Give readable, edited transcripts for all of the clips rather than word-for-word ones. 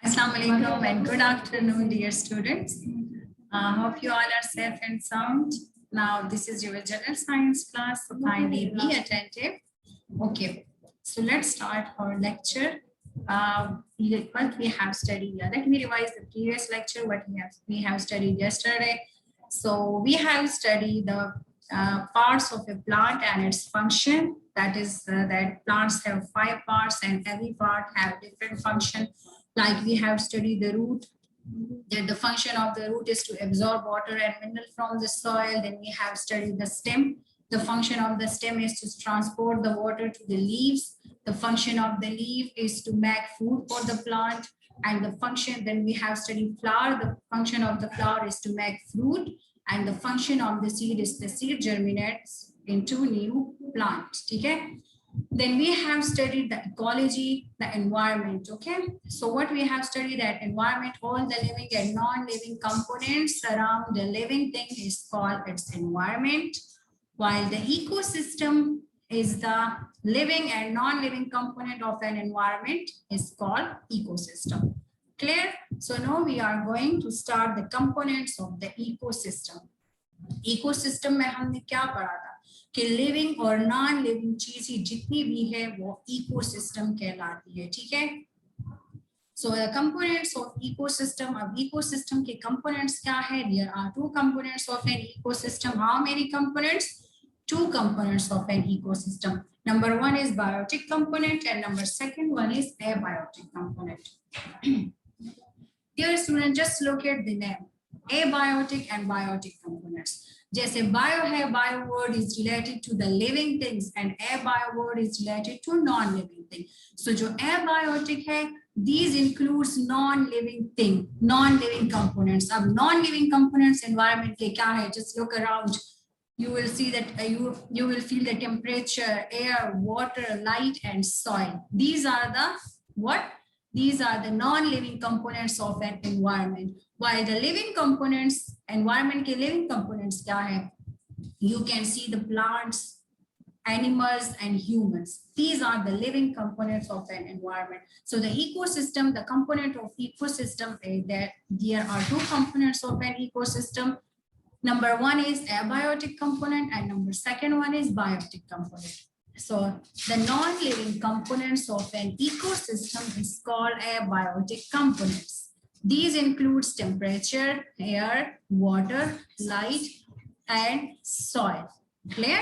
Assalamu alaikum and good afternoon, dear students. Hope you all are safe and sound. Now, this is your general science class, so kindly be attentive. Okay, so let's start our lecture. What we have studied. Let me revise the previous lecture. What we have studied yesterday. So we have studied the parts of a plant and its function. That is that plants have 5 parts and every part have different function. Like we have studied the root, that the function of the root is to absorb water and mineral from the soil. Then we have studied the stem. The function of the stem is to transport the water to the leaves. The function of the leaf is to make food for the plant. And the function, then we have studied flower. The function of the flower is to make fruit. And the function of the seed is the seed germinates into new plant. Okay? Then we have studied the ecology, the environment. Okay, so what we have studied that environment, all the living and non-living components around the living thing is called its environment, while the ecosystem is the living and non-living component of an environment is called ecosystem. Clear? So now we are going to start the components of the ecosystem. Ecosystem में हमने क्या पढ़ा था कि living और non living चीजें जितनी भी है वो इकोसिस्टम कहलाती है. ठीक है. So the components of ecosystem, अब ecosystem के components क्या है? There are 2 components of an ecosystem. How many components? 2 components of an ecosystem. Number 1 is biotic component and number 2 one is abiotic component. Dear students, just look at the name. Abiotic and biotic components. जैसे bio है, bio word is related to the living things and abio word is related to non-living thing. So जो abiotic है, these includes non-living thing, non-living components. अब non-living components environment के क्या है? Just look around. You will see that you will feel the temperature, air, water, light, and soil. These are the what? These are the non-living components of an environment. While the living components, environment के living components क्या है? You can see the plants, animals, and humans. These are the living components of an environment. So the ecosystem, the component of ecosystem is that there are 2 components of an ecosystem. Number 1 is abiotic component and number 2 one is biotic component. So the non-living components of an ecosystem is called abiotic components. These includes temperature, air, water, light, and soil. Clear?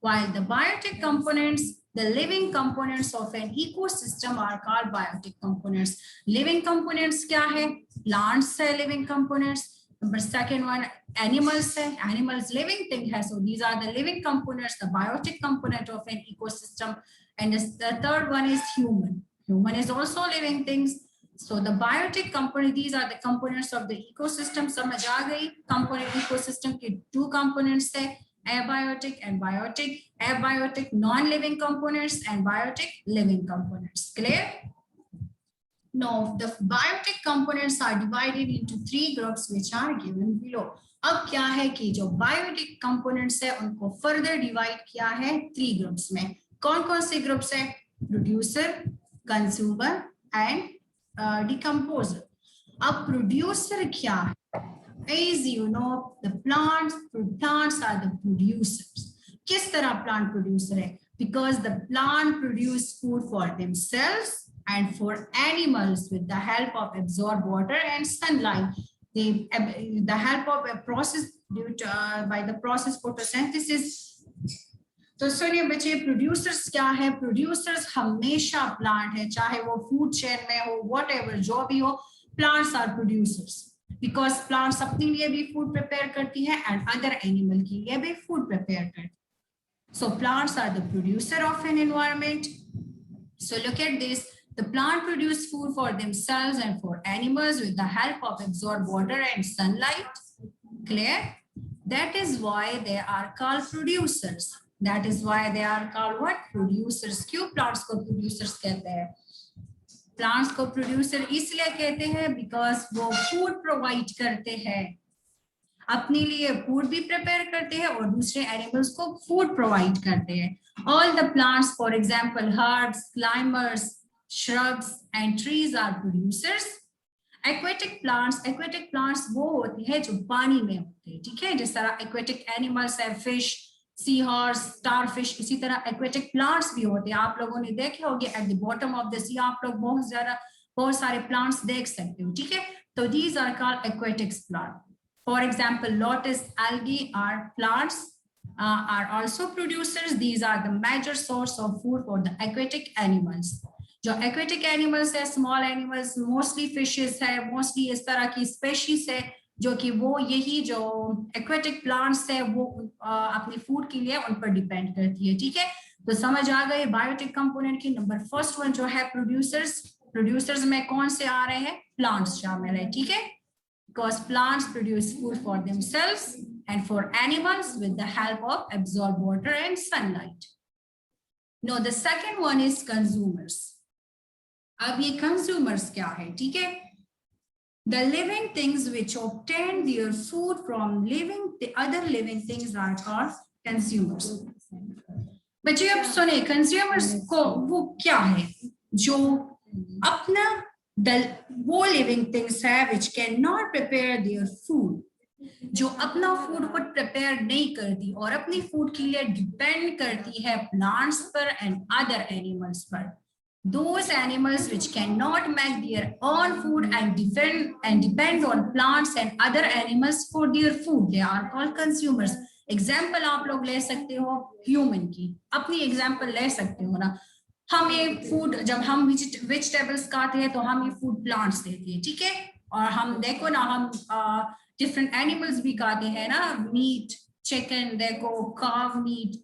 While the biotic components, the living components of an ecosystem are called biotic components. Living components क्या है? Plants है living components. Number 2 one, animals है. Animals living thing है. So these are the living components, the biotic component of an ecosystem. And the 3rd one is human. Human is also living things. So the biotic component, these are the components of the ecosystem. समझ आ गई? Component ecosystem के 2 components है. Abiotic and biotic. Abiotic non-living components and biotic living components. Clear? Now, the biotic components are divided into 3 groups which are given below. अब क्या है कि जो biotic components है उनको further divide किया है 3 groups में. कौन-कौन से groups है? Producer, consumer and decomposer. अब producer क्या है? As you know, the plants are the producers. किस तरह plant producer है? Because the plant produce food for themselves and for animals with the help of absorb water and sunlight. The help of a process due to, by the process photosynthesis. तो सुनिए बच्चे, producers क्या है? Producers हमेशा plant है, चाहे वो food chain में हो, whatever जो भी हो, plants are producers. Because plants अपने लिए भी food prepare करती है and other animal के लिए भी food prepare करती है. So plants are the producer of an environment. So look at this. The plant produce food for themselves and for animals with the help of absorb water and sunlight. Clear? That is why they are called producers. That is why they are called what? Producers. क्यों plants को producers कहते हैं? Plants को producer इसलिए कहते हैं because वो food provide करते हैं. अपने लिए food भी prepare करते हैं और दूसरे animals को food provide करते हैं. All the plants, for example, herbs, climbers, shrubs and trees are producers. Aquatic plants वो होते हैं जो पानी में होते हैं, ठीक है, जिस तरह aquatic animals है, fish, sea horse, starfish, इसी तरह aquatic plants भी होते हैं। आप लोगों ने देखे होंगे at the bottom of the sea आप लोग बहुत सारे plants देख सकते हो, ठीक है। तो these are called aquatic plants. For example, lotus algae are plants are also producers. These are the major source of food for the aquatic animals. जो एक्वेटिक एनिमल्स है, स्मॉल एनिमल्स, मोस्टली फिशेस है, mostly इस तरह की species है जो कि वो यही जो एक्वेटिक प्लांट्स है वो अपने फूड के लिए उन पर डिपेंड करती है, ठीक है। तो समझ आ गए बायोटिक कंपोनेंट की। नंबर फर्स्ट वन जो है प्रोड्यूसर्स में कौन से आ रहे हैं? प्लांट्स शामिल है, ठीक है, because plants produce food for themselves and for animals with the help of absorb water and sunlight. No the second one is consumers. अब ये कंज्यूमर्स क्या है, ठीक है, the living things which obtain their food from living the other living things are called consumers. बच्चे अब सुने, consumers को वो क्या है? जो अपना वो लिविंग थिंग्स है which can not prepare their food, जो अपना फूड खुद प्रिपेयर नहीं करती और अपनी फूड के लिए डिपेंड करती है प्लांट्स पर एंड अदर एनिमल्स पर। Those animals which cannot make their own food and depend on plants and other animals for their food, they are called consumers. Example आप लोग ले सकते हो ह्यूमन की, अपनी एग्जाम्पल ले सकते हो ना। हम ये फूड जब हम वेजिटेबल्स खाते हैं तो हम ये फूड प्लांट्स देते हैं, ठीक है, और हम देखो ना हम डिफरेंट एनिमल्स भी खाते हैं ना, मीट, चिकन, देखो काव meet.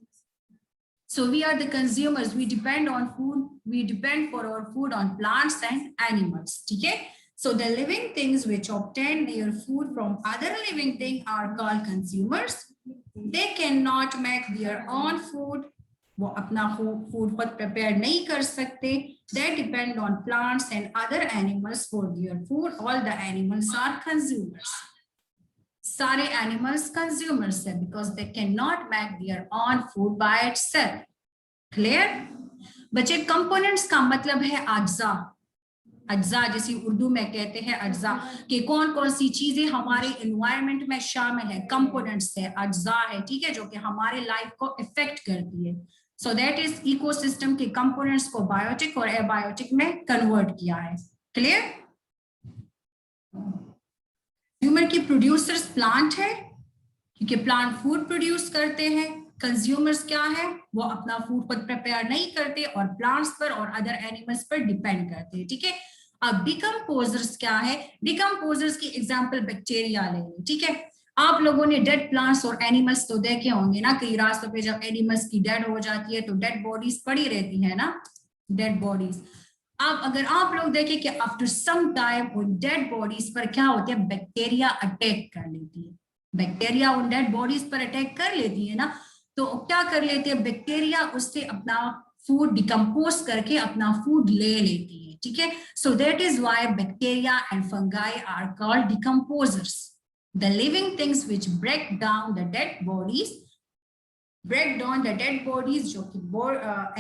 So we are the consumers. We depend on food. We depend for our food on plants and animals. Okay. So the living things which obtain their food from other living things are called consumers. They cannot make their own food. वो अपना food खुद prepare नहीं कर सकते. They depend on plants and other animals for their food. All the animals are consumers. सारे animals consumers है because they can not make their on food by itself. Clear बच्चे? Components का मतलब है अज्जा। अज्जा जैसे उर्दू में कहते हैं अज्जा कि कौन कौन सी चीजें हमारे एनवायरनमेंट में शामिल है, कंपोनेंट्स है, अज्जा है, ठीक है, जो कि हमारे लाइफ को इफेक्ट करती है। सो दैट इज इकोसिस्टम के कंपोनेंट्स को बायोटिक और एबायोटिक में कन्वर्ट किया है। क्लियर? कंज्यूमर की प्रोड्यूसर्स प्लांट है क्योंकि प्लांट फूड प्रोड्यूस करते हैं। कंज्यूमर्स क्या है? वो अपना फूड खुद प्रिपेयर नहीं करते और प्लांट्स पर और अदर एनिमल्स पर डिपेंड करते हैं, ठीक है। अब डिकम्पोजर्स क्या है? डिकम्पोजर्स की एग्जांपल बैक्टीरिया ले लें, ठीक है। आप लोगों ने डेड प्लांट्स और एनिमल्स तो देखे होंगे ना, कई रास्तों पे जब एनिमल्स की डेड हो जाती है तो डेड बॉडीज पड़ी रहती है ना, डेड बॉडीज। अब अगर आप लोग देखें कि आफ्टर सम टाइम उन डेड बॉडीज पर क्या होता है, बैक्टीरिया अटैक कर लेती है। बैक्टीरिया उन डेड बॉडीज पर अटैक कर लेती है ना, तो क्या कर लेते हैं बैक्टीरिया, उससे अपना फूड डिकम्पोज करके अपना फूड ले लेती है, ठीक है। So that is why bacteria and fungi are called decomposers, the living things which break down the dead bodies, break down the dead bodies, जो कि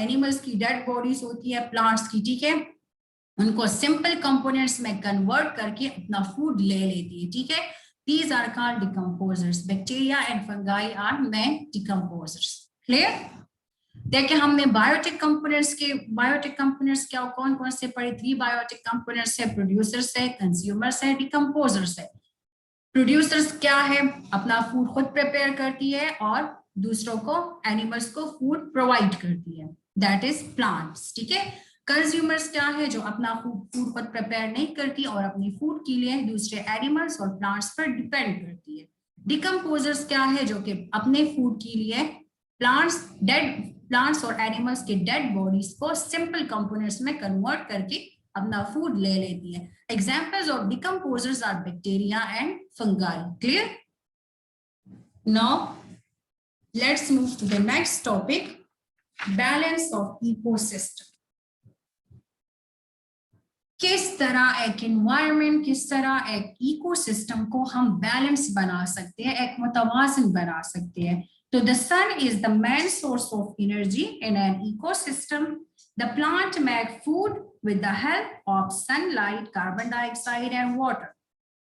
एनिमल्स की डेड बॉडीज होती है, प्लांट्स की, ठीक है, उनको सिंपल कंपोनेंट्स में कन्वर्ट करके अपना फूड ले लेती है, ठीक है। These are called decomposers. Bacteria and fungi are main decomposers. Clear? देखिए हमने बायोटिक कंपोनेंट्स क्या कौन कौन से पढ़े? 3 बायोटिक कंपोनेंट्स है, प्रोड्यूसर्स है, कंज्यूमर्स है, डिकम्पोजर्स है। प्रोड्यूसर्स क्या है? अपना फूड खुद प्रिपेयर करती है और दूसरों को, एनिमल्स को फूड प्रोवाइड करती है, दैट इज प्लांट्स, ठीक है। कंज्यूमर्स क्या है? जो अपना फूड खुद प्रिपेयर नहीं करती और अपनी फूड के लिए दूसरे एनिमल्स और प्लांट्स पर डिपेंड करती है। डिकम्पोजर्स क्या है? जो कि अपने फूड के लिए प्लांट्स और एनिमल्स के डेड बॉडीज को सिंपल कंपोनेंट्स में कन्वर्ट करके अपना फूड ले लेती है। Examples of decomposers are bacteria and fungi. Clear? Now let's move to the next topic, balance of ecosystem. किस तरह एक एनवायरनमेंट, किस तरह एक इकोसिस्टम को हम बैलेंस बना सकते हैं, एक मुतवाज़िन बना सकते हैं। तो the sun is the main source of energy in an ecosystem The plant make food with the help of sunlight, carbon dioxide, and water.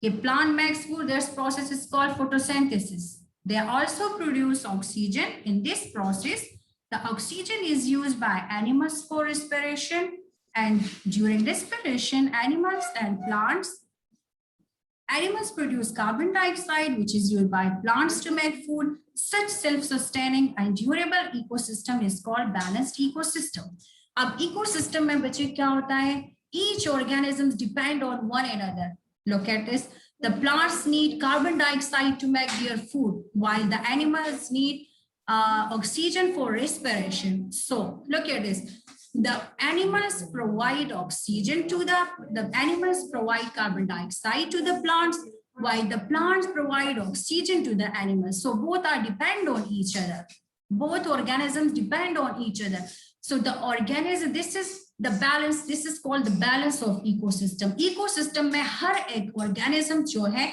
A plant makes food, this process is called photosynthesis. They also produce oxygen. In this process, the oxygen is used by animals for respiration, and during respiration, animals produce carbon dioxide, which is used by plants to make food. Such self-sustaining and durable ecosystem is called balanced ecosystem. अब ecosystem में बच्चे क्या होता है? Each organisms depend on one another. Look at this. The plants need carbon dioxide to make their food, while the animals need oxygen for respiration. So look at this. The animals provide oxygen to the animals provide carbon dioxide to the plants, while the plants provide oxygen to the animals. So both are depend on each other. Both organisms depend on each other. So the organism, this is the balance, this is called the balance of ecosystem. Ecosystem में हर एक organism जो है,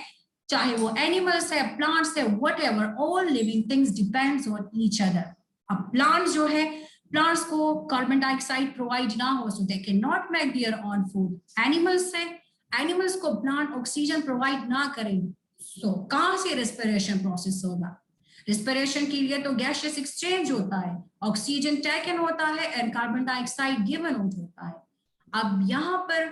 चाहे वो animals है, plants है, whatever, all living things depends on each other. अब plants जो है, plants को carbon dioxide provide ना हो, so they cannot make their own food. Animals है, animals को plant oxygen provide ना करें, so कहाँ से respiration process होगा? रिस्पिरेशन के लिए तो गैसियस एक्सचेंज होता है, ऑक्सीजन टेकन होता है एंड कार्बन डाइऑक्साइड गिवन होता है. अब यहाँ पर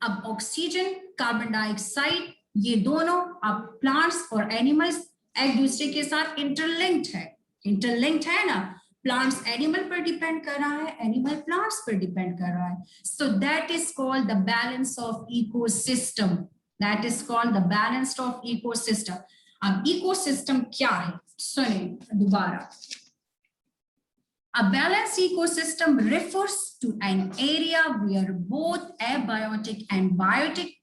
अब ऑक्सीजन, कार्बन डाइऑक्साइड, ये दोनों अब प्लांट्स और एनिमल्स एक दूसरे के साथ इंटरलिंक्ड है ना. प्लांट्स एनिमल पर डिपेंड कर रहा है, एनिमल प्लांट्स पर डिपेंड कर रहा है. So that is called the balance of ecosystem. That is called the balance of ecosystem. अब इकोसिस्टम क्या है? सुनिए दोबारा. A balanced ecosystem refers to an area where both abiotic and biotic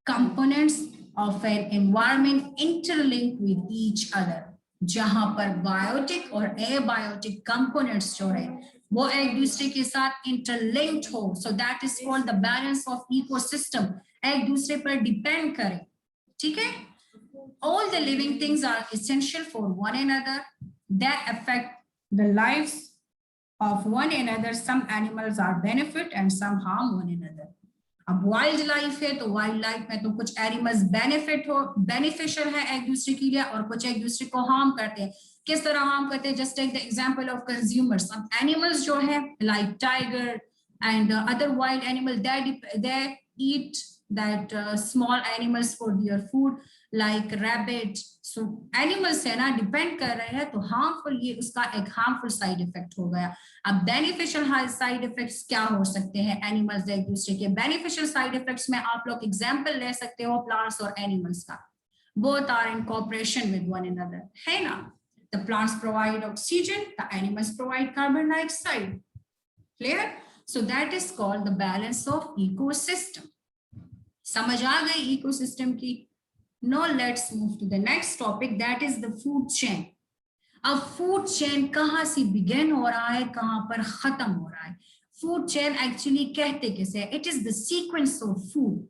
components of an environment interlink with each other. जहां पर biotic और abiotic components जो है वो एक दूसरे के साथ इंटरलिंक्ड हो. सो that is called the balance of ecosystem. एक दूसरे पर डिपेंड करें. ठीक है. All the living things are essential for one another. They affect the lives of one another. Some animals are benefit and some harm one another. अब wild life है तो wild life में तो कुछ एनिमल्स बेनिफिशियल है एक दूसरे के लिए और कुछ एक दूसरे को हार्म करते हैं. किस तरह हार्म करते हैं? Just take the example of consumers. अब एनिमल्स जो है like tiger and other wild animal, they eat that small animals for their food like rabbit. So animals है ना डिपेंड कर रहे हैं तो हार्मफुल, ये उसका एक हार्मफुल साइड इफेक्ट हो गया. अब बेनिफिशियल साइड इफेक्ट्स क्या हो सकते हैं एनिमल्स एक दूसरे के? बेनिफिशियल साइड इफेक्ट्स में आप लोग एग्जांपल ले सकते हो प्लांट्स और एनिमल्स का. Both are in cooperation with one another, है ना. The plants provide oxygen, the animals provide carbon dioxide. Clear? So that is called the balance of ecosystem. समझ आ गई इकोसिस्टम की? Now let's move to the next topic, that is the food chain. अब food chain कहाँ से begin हो रहा है, कहाँ पर खत्म हो रहा है? फूड चेन एक्चुअली कहते किसे? It is the sequence of food.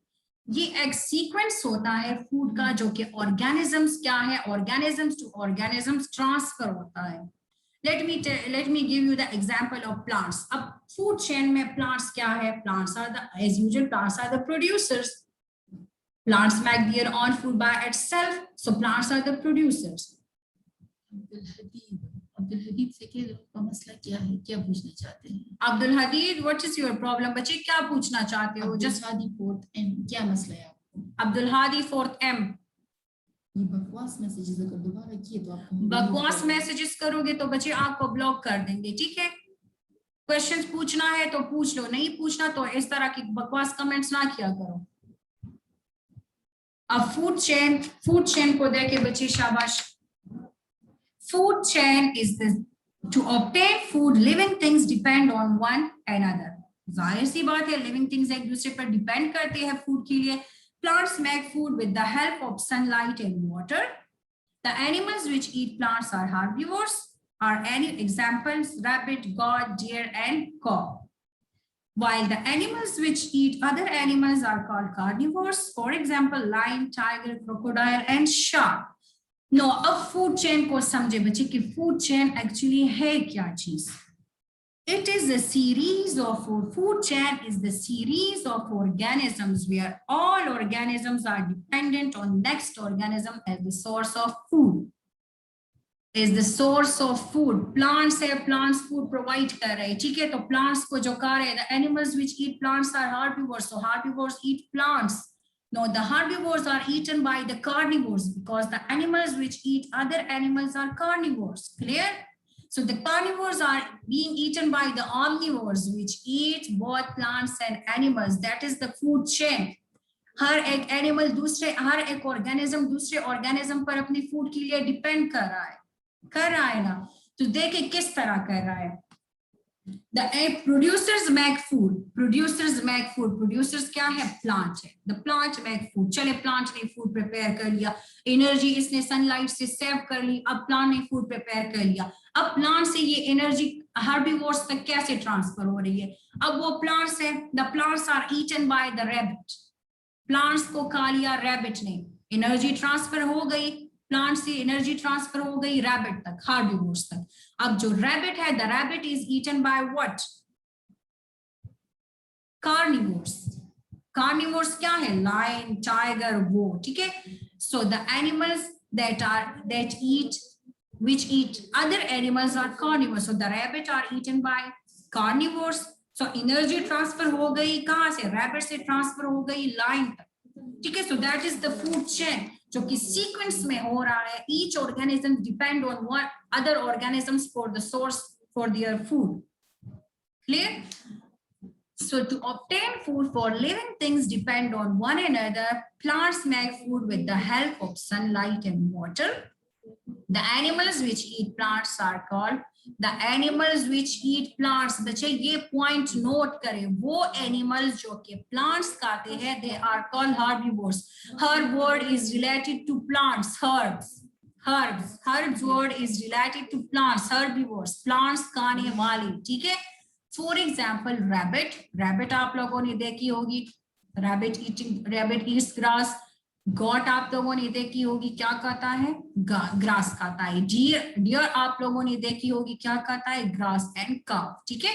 ये एक सीक्वेंस होता है फूड का जो कि ऑर्गेनिजम्स क्या है, ऑर्गेनिजम्स टू ऑर्गेनिजम्स ट्रांसफर होता है. let me give you the example of plants. अब फूड चेन में प्लांट्स क्या है? Plants are the, as usual, plants are the producers. Plants make their own food by itself, so plants are the producers. Abdul Hadid से क्या मसला क्या है, क्या पूछना चाहते हैं? अब्दुल हदीद, what is your problem? बच्चे क्या पूछना चाहते हो? जस्ट हादी 4th M, क्या मसला है आपको? Abdul Hadi 4th M. ये बकवास मैसेजेस अगर दोबारा किए तो आपको बकवास मैसेजेस करोगे तो बच्चे आपको ब्लॉक कर देंगे. ठीक है. क्वेश्चंस पूछना है तो पूछ लो, नहीं पूछना तो इस तरह की बकवास कमेंट्स ना किया करो. अब फूड चेन को देखे बच्चे शाबाश. Food chain is the two obtain food, living things depend on one another. जाहिर सी बात है लिविंग थिंग्स एक दूसरे पर डिपेंड करते हैं फूड के लिए. Plants make food with the help of sunlight and water. The animals which eat plants are herbivores. Are any examples? Rabbit, goat, deer, and cow. While the animals which eat other animals are called carnivores. For example, lion, tiger, crocodile, and shark. No, अब food chain को समझे बच्चे कि food chain actually है क्या चीज. It is a series of food chain is the series of organisms where all organisms are dependent on next organism as the source of food. Is the source of food. Plants है, plants food provide कर रहे हैं, ठीक है? तो plants को जो खा रहे हैं, the animals which eat plants are herbivores, so herbivores eat plants. No, the herbivores are eaten by the carnivores because the animals which eat other animals are carnivores. Clear? So the carnivores are being eaten by the omnivores which eat both plants and animals. That is the food chain. हर एक animal दूसरे, हर एक organism दूसरे organism पर अपनी food के लिए depend कर रहा है ना? तो देखिए किस तरह कर रहा है. The producers make food. Producers क्या है? Plant है. The plant make food. चले plant ने food prepare कर लिया, एनर्जी इसने सनलाइट से सेव कर ली, अब plant ने food prepare कर लिया. अब plant से ये एनर्जी herbivores तक कैसे ट्रांसफर हो रही है? अब वो plants है, the plants are eaten by the rabbit. Plants को खा लिया रैबिट ने, एनर्जी ट्रांसफर हो गई, प्लांट से एनर्जी ट्रांसफर हो गई रैबिट तक, हार्बिवोर्स तक. अब जो रैबिट है, the rabbit is eaten by what? Carnivores. Carnivores क्या है? लायन, टाइगर, वो, ठीक है? So the animals that eat which eat other animals are carnivores. So the rabbit are eaten by carnivores. So energy transfer हो गई कहां से? Rabbit से ट्रांसफर हो गई लाइन तक, ठीक है? So that is the food chain जो कि सीक्वेंस में हो रहा है. Each organism depend on what other organisms for the source for their food. Clear? So to obtain food for living things depend on one another. Plants make food with the help of sunlight and water. The animals which eat plants are called the animals which eat plants. बच्चे ये point note करें, वो animals जो कि plants खाते हैं they are called herbivores. Herb word is related to plants. Herbs word is related to plants. Herbivores, plants खाने वाले, ठीक है? फॉर एग्जाम्पल रैबिट आप लोगों ने देखी होगी, रैबिट ईट्स ग्रास. गॉट आप लोगों ने देखी होगी, क्या खाता है? ग्रास खाता है. डियर आप लोगों ने देखी होगी, क्या खाता है? ग्रास एंड काव, ठीक है?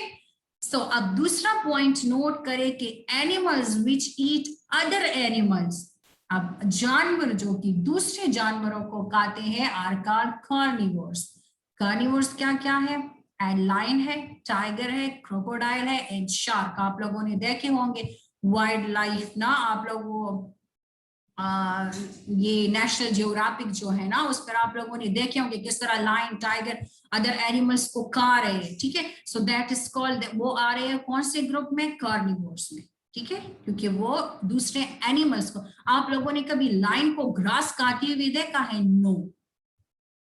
सो अब दूसरा पॉइंट नोट करें कि animals which eat other animals, अब जानवर जो कि दूसरे जानवरों को खाते हैं आर कॉल्ड कार्निवोर्स. कार्निवोर्स क्या क्या है? एंड लायन है, टाइगर है, क्रोकोडाइल है एंड शार्क. आप लोगों ने देखे होंगे वाइल्ड लाइफ ना, आप लोग वो ये नेशनल जियोग्राफिक जो है ना, उस पर आप लोगों ने देखे होंगे किस तरह लायन, टाइगर अदर एनिमल्स को खा रहे हैं, ठीक है? सो दैट इज कॉल्ड, वो आ रहे हैं कौन से ग्रुप में? कार्निवोर्स में, ठीक है? क्योंकि वो दूसरे एनिमल्स को. आप लोगों ने कभी लायन को ग्रास खाती हुई देखा है? नो.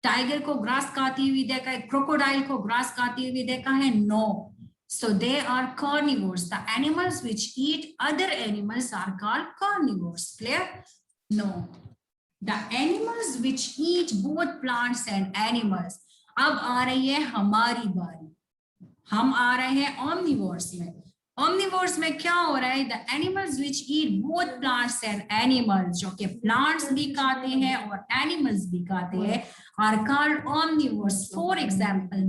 टाइगर को ग्रास खाती हुई देखा है? क्रोकोडाइल को ग्रास खाती हुई देखा है? No. So they are carnivores. The animals which eat other animals are called carnivores. Clear? No. The animals which eat both plants and animals. अब आ रही है हमारी बारी, हम आ रहे हैं omnivores में. Omnivores में क्या हो रहा है? The animals which eat both plants and animals, जो कि plants भी खाते हैं और animals भी खाते हैं, are called omnivores. For example,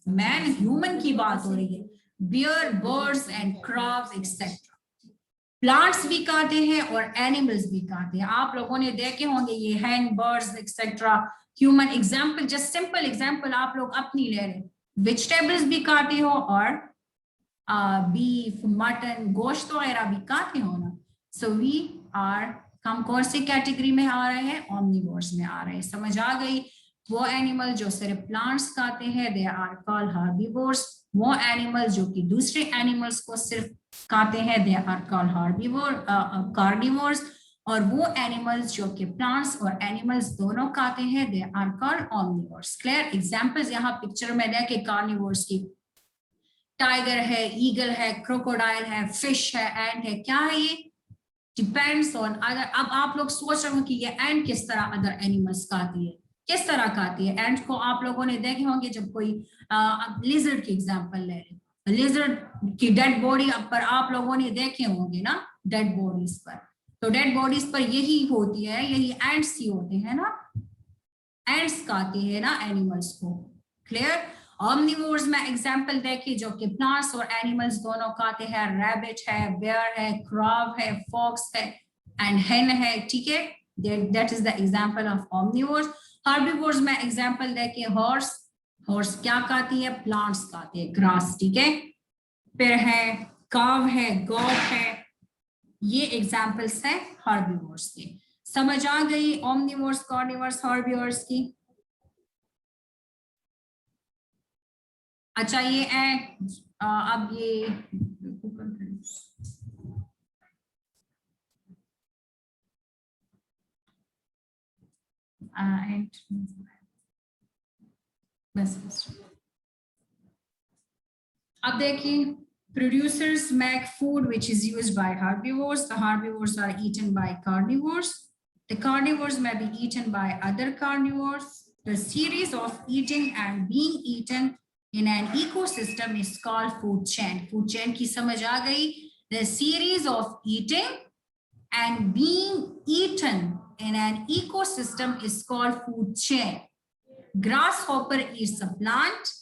man human की बात हो रही है, bear, birds and crops etcetera. Plants भी खाते हैं और एनिमल्स भी खाते हैं. आप लोगों ने देखे होंगे ये हैन, birds etcetera, human. Example, just simple example आप लोग अपनी ले रहे, वेजिटेबल्स भी खाते हो और बीफ, मटन, गोश्त वगैरह भी खाते हो ना. सो वी आर, हम कौन सी कैटेगरी में आ रहे हैं? ऑमनिवोर्स में आ रहे हैं. समझ आ गई? वो एनिमल जो सिर्फ प्लांट्स खाते हैं दे आर कॉल्ड हर्बीवोर्स. वो एनिमल जो कि दूसरे एनिमल्स को सिर्फ खाते हैं दे आर कॉल्ड कार्निवोर्स. और वो एनिमल्स जो कि प्लांट्स और एनिमल्स दोनों खाते हैं they are called omnivores. Clear? Examples यहाँ पिक्चर में देखे कार्निवोर्स की. टाइगर है, ईगल है, क्रोकोडाइल है, फिश है, एंट है. क्या है ये? Depends on other. अब आप लोग सोच रहे हो कि ये एंट किस तरह अदर एनिमल्स खाती है, किस तरह खाती है? एंट को आप लोगों ने देखे होंगे जब कोई लिजर्ड की एग्जांपल ले रहे, लिजर्ड की डेड बॉडी पर आप लोगों ने देखे होंगे ना, डेड बॉडीज पर. तो डेड बॉडीज पर यही होती है, यही एंट्स ही होते हैं ना, एंट्स खाते हैं ना एनिमल्स को. क्लियर? omnivores में एग्जांपल देखिए जो कि प्लांट्स और एनिमल्स दोनों खाते हैं, रैबिट है, बेयर है, क्रॉव है, फॉक्स है एंड हेन है, ठीक है, that is the example of omnivores. herbivores में एग्जांपल देखिए हॉर्स, हॉर्स क्या खाती है, प्लांट्स खाती है, ग्रास, ठीक है, फिर है काव है, गॉट है, ये एग्जांपल्स है herbivores के. समझ आ गई omnivores, carnivores, herbivores की? अच्छा ये अब ये बस अब देखिए producers make food which is used by herbivores. The herbivores are eaten by carnivores. The carnivores may be eaten by other carnivores. The series of eating and being eaten in an ecosystem is called food chain. Food chain की समझ आ गई? The series of eating and being eaten in an ecosystem is called food chain. Grasshopper eats a plant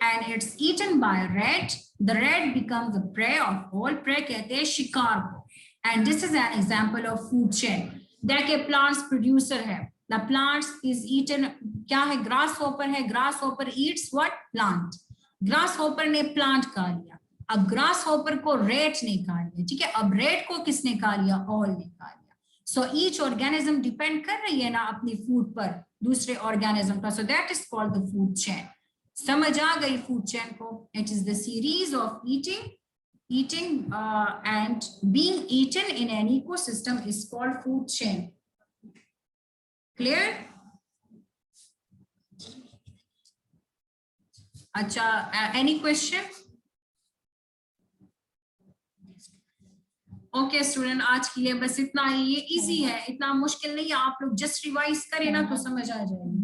and it's eaten by a rat. The rat becomes the prey of all prey, कहते हैं शिकार को. And this is an example of food chain. देखिए plants producer है. The plants is eaten, क्या है, grasshopper है. Grasshopper eats what? Plant. Grasshopper ने plant खा लिया. अब grasshopper को rat ने खा लिया, ठीक है. अब rat को किसने खा लिया? All ने खा लिया. So each organism depend कर रही है ना अपनी food पर दूसरे organism पर. So that is called the food chain. समझ आ गई food chain को? It is the series of eating and being eaten in an ecosystem is called food chain. Clear? अच्छा, any question? ओके स्टूडेंट, आज के लिए बस इतना ही. ये इजी है, इतना मुश्किल नहीं है. आप लोग जस्ट रिवाइज करें ना तो समझ आ जाएगी.